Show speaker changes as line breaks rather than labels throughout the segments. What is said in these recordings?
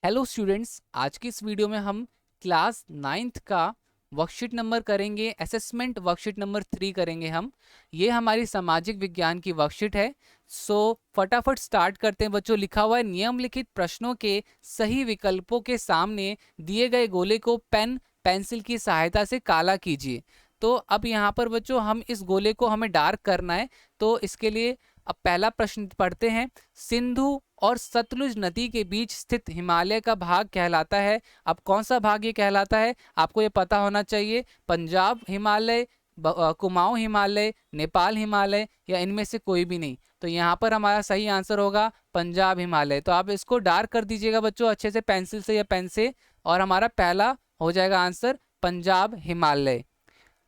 Hello students, आज की इस वीडियो में हम क्लास 9th का वर्कशीट नंबर करेंगे, असेसमेंट वर्कशीट नंबर 3 करेंगे हम। ये हमारी सामाजिक विज्ञान की वर्कशीट है। सो फटाफट स्टार्ट करते हैं बच्चों। लिखा हुआ है निम्नलिखित प्रश्नों के सही विकल्पों के सामने दिए गए गोले को पेन पेंसिल की सहायता से काला कीजिए। तो अब यहाँ पर बच्चों हम इस गोले को हमें डार्क करना है, तो इसके लिए अब पहला प्रश्न पढ़ते हैं। सिंधु और सतलुज नदी के बीच स्थित हिमालय का भाग कहलाता है। अब कौन सा भाग ये कहलाता है आपको ये पता होना चाहिए। पंजाब हिमालय, कुमाऊं हिमालय, नेपाल हिमालय या इनमें से कोई भी नहीं। तो यहाँ पर हमारा सही आंसर होगा पंजाब हिमालय। तो आप इसको डार्क कर दीजिएगा बच्चों अच्छे से पेंसिल से या पेन से, और हमारा पहला हो जाएगा आंसर पंजाब हिमालय।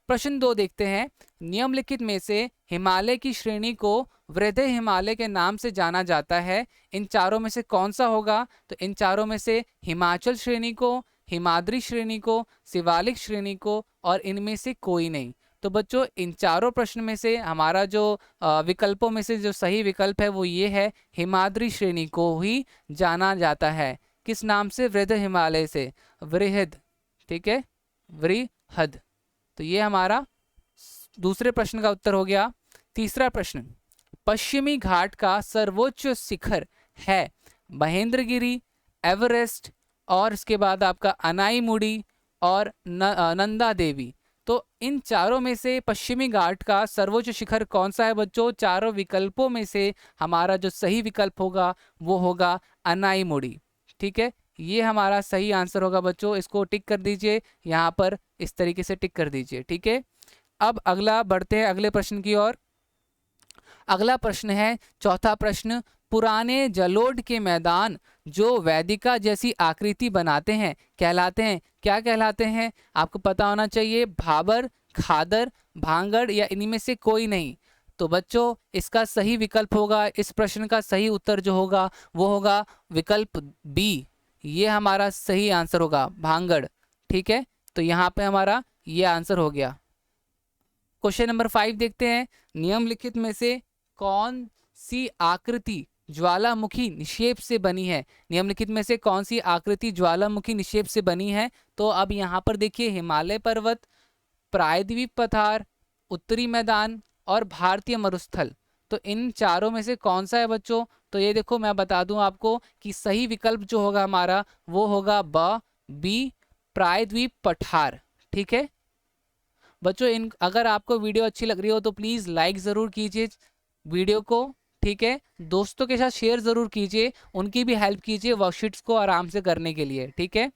प्रश्न 2 देखते हैं। निम्नलिखित में से हिमालय की श्रेणी को वृहद हिमालय के नाम से जाना जाता है। इन चारों में से कौन सा होगा? तो इन चारों में से हिमाचल श्रेणी को, हिमाद्री श्रेणी को, शिवालिक श्रेणी को और इनमें से कोई नहीं। तो बच्चों इन चारों प्रश्न में से हमारा जो विकल्पों में से जो सही विकल्प है वो ये है, हिमाद्री श्रेणी को ही जाना जाता है। किस नाम से? वृहद हिमालय से, वृहद। ठीक है, वृहद। तो ये हमारा दूसरे प्रश्न का उत्तर हो गया। तीसरा प्रश्न, पश्चिमी घाट का सर्वोच्च शिखर है महेंद्रगिरी, एवरेस्ट और इसके बाद आपका अनाईमुड़ी और नंदा देवी। तो इन चारों में से पश्चिमी घाट का सर्वोच्च शिखर कौन सा है बच्चों? चारों विकल्पों में से हमारा जो सही विकल्प होगा वो होगा अनाईमुड़ी। ठीक है, ये हमारा सही आंसर होगा बच्चों। इसको टिक कर दीजिए, यहाँ पर इस तरीके से टिक कर दीजिए। ठीक है, अब अगला बढ़ते हैं अगले प्रश्न की ओर। अगला प्रश्न है चौथा प्रश्न, पुराने जलोढ़ के मैदान जो वेदिका जैसी आकृति बनाते हैं कहलाते हैं, क्या कहलाते हैं? आपको पता होना चाहिए। भाबर, खादर, भांगड़ या इन्हीं में से कोई नहीं। तो बच्चों इसका सही विकल्प होगा, इस प्रश्न का सही उत्तर जो होगा वो होगा विकल्प बी। ये हमारा सही आंसर होगा, भांगड़। ठीक है, तो यहाँ पे हमारा ये आंसर हो गया। क्वेश्चन नंबर 5 देखते हैं। निम्नलिखित में से कौन सी आकृति ज्वालामुखी निक्षेप से बनी है? निम्नलिखित में से कौन सी आकृति ज्वालामुखी निक्षेप से बनी है? तो अब यहाँ पर देखिए, हिमालय पर्वत, प्रायद्वीप पठार, उत्तरी मैदान और भारतीय मरुस्थल। तो इन चारों में से कौन सा है बच्चों? तो ये देखो मैं बता दूं आपको कि सही विकल्प जो होगा हमारा वो होगा बी, प्रायद्वीप पठार। ठीक है बच्चों, अगर आपको वीडियो अच्छी लग रही हो तो प्लीज़ लाइक ज़रूर कीजिए वीडियो को। ठीक है, दोस्तों के साथ शेयर ज़रूर कीजिए, उनकी भी हेल्प कीजिए वर्कशीट्स को आराम से करने के लिए। ठीक है,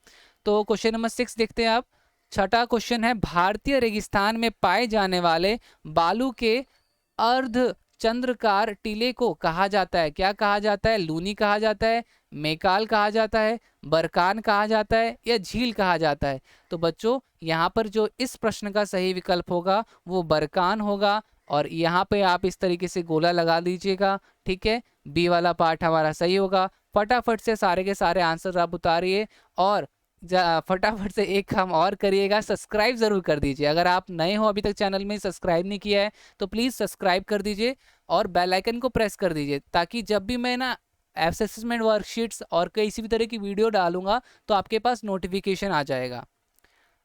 तो क्वेश्चन नंबर 6 देखते हैं आप। छठा क्वेश्चन है, भारतीय रेगिस्तान में पाए जाने वाले बालू के अर्ध चंद्रकार टीले को कहा जाता है? क्या कहा जाता है? लूनी कहा जाता है, मेकाल कहा जाता है, बरकान कहा जाता है या झील कहा जाता है? तो बच्चों यहाँ पर जो इस प्रश्न का सही विकल्प होगा वो बरकान होगा, और यहाँ पे आप इस तरीके से गोला लगा दीजिएगा। ठीक है, बी वाला पार्ट हमारा सही होगा। फटाफट से सारे के सारे आंसर आप उतारिए और फटाफट से एक काम और करिएगा, सब्सक्राइब ज़रूर कर दीजिए। अगर आप नए हो, अभी तक चैनल में सब्सक्राइब नहीं किया है तो प्लीज़ सब्सक्राइब कर दीजिए और बेल आइकन को प्रेस कर दीजिए, ताकि जब भी मैं ना असेसमेंट वर्कशीट्स और किसी भी तरह की वीडियो डालूंगा तो आपके पास नोटिफिकेशन आ जाएगा।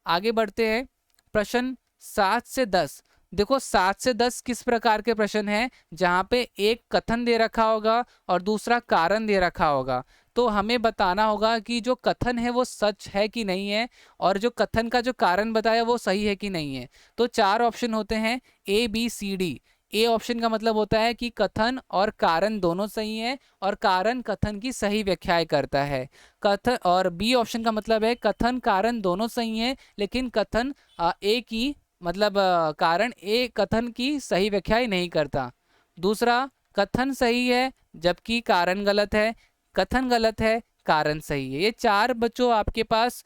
आगे बढ़ते हैं। प्रश्न 7 से 10। देखो 7 से 10 किस प्रकार के प्रश्न हैं? जहाँ पे एक कथन दे रखा होगा और दूसरा कारण दे रखा होगा। तो हमें बताना होगा कि जो कथन है वो सच है कि नहीं है, और जो कथन का जो कारण बताया वो सही है कि नहीं है। तो 4 ऑप्शन होते हैं, A B C D. A option का मतलब होता है कि कथन और कारण दोनों सही है और कारण कथन की सही व्याख्याएं करता है। कथन और बी ऑप्शन का मतलब है कथन कारण दोनों सही है, लेकिन कथन ए की मतलब कारण ए कथन की सही व्याख्याएं नहीं करता। दूसरा, कथन सही है जबकि कारण गलत है, कथन गलत है कारण सही है। ये 4 बच्चों आपके पास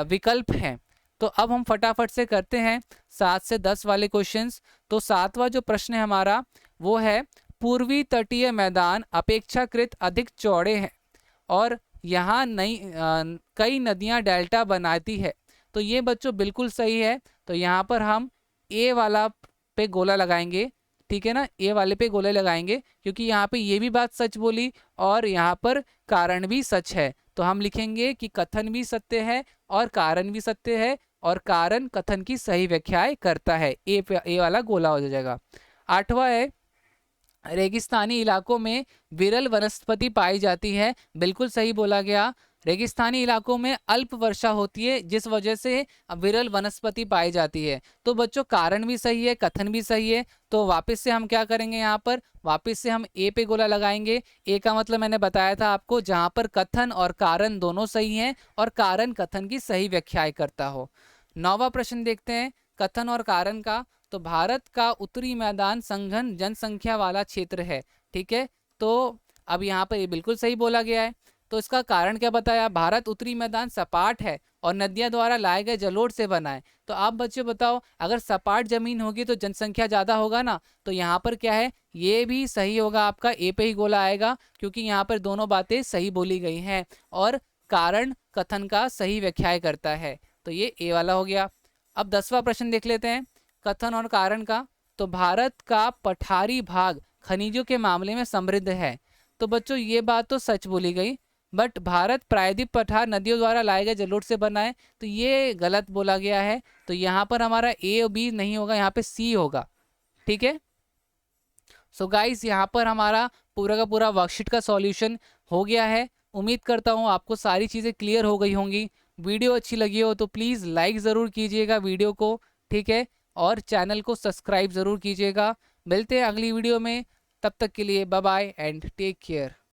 विकल्प हैं। तो अब हम फटाफट से करते हैं 7 से 10 वाले क्वेश्चंस। तो 7वां जो प्रश्न है हमारा वो है, पूर्वी तटीय मैदान अपेक्षाकृत अधिक चौड़े हैं और यहाँ कई नदियाँ डेल्टा बनाती है। तो ये बच्चों बिल्कुल सही है। तो यहाँ पर हम ए वाला पे गोला लगाएंगे। ठीक है ना, ए वाले पे गोले लगाएंगे क्योंकि यहाँ पे ये भी बात सच बोली और यहाँ पर कारण भी सच है। तो हम लिखेंगे कि कथन भी सत्य है और कारण भी सत्य है और कारण कथन की सही व्याख्याएं करता है। ए वाला गोला हो जाएगा। 8वां है रेगिस्तानी इलाकों में विरल वनस्पति पाई जाती है। बिल्कुल सही बोला गया। रेगिस्तानी इलाकों में अल्प वर्षा होती है जिस वजह से विरल वनस्पति पाई जाती है। तो बच्चों कारण भी सही है, कथन भी सही है। तो वापस से हम क्या करेंगे, यहाँ पर वापस से हम ए पे गोला लगाएंगे। ए का मतलब मैंने बताया था आपको, जहाँ पर कथन और कारण दोनों सही हैं और कारण कथन की सही व्याख्याएं करता हो। 9वां प्रश्न देखते हैं कथन और कारण का। तो भारत का उत्तरी मैदान संघन जनसंख्या वाला क्षेत्र है। ठीक है, तो अब यहाँ पर ये बिल्कुल सही बोला गया है। तो इसका कारण क्या बताया, भारत उत्तरी मैदान सपाट है और नदियां द्वारा लाए गए जलोढ़ से बना है। तो आप बच्चे बताओ, अगर सपाट जमीन होगी तो जनसंख्या ज्यादा होगा ना। तो यहाँ पर क्या है, ये भी सही होगा आपका, ए पे ही गोला आएगा क्योंकि यहाँ पर दोनों बातें सही बोली गई हैं और कारण कथन का सही व्याख्याएं करता है। तो ये ए वाला हो गया। अब 10वां प्रश्न देख लेते हैं कथन और कारण का। तो भारत का पठारी भाग खनिजों के मामले में समृद्ध है। तो बच्चों ये बात तो सच बोली गई, बट भारत प्रायद्वीप पठार नदियों द्वारा लाए गए जलोढ़ से बना है, तो ये गलत बोला गया है। तो यहाँ पर हमारा ए और बी नहीं होगा, यहाँ पे सी होगा। ठीक है, सो गाइस यहाँ पर हमारा पूरा का पूरा वर्कशीट का सॉल्यूशन हो गया है। उम्मीद करता हूँ आपको सारी चीज़ें क्लियर हो गई होंगी। वीडियो अच्छी लगी हो तो प्लीज़ लाइक ज़रूर कीजिएगा वीडियो को। ठीक है, और चैनल को सब्सक्राइब ज़रूर कीजिएगा। मिलते हैं अगली वीडियो में, तब तक के लिए bye bye and take care.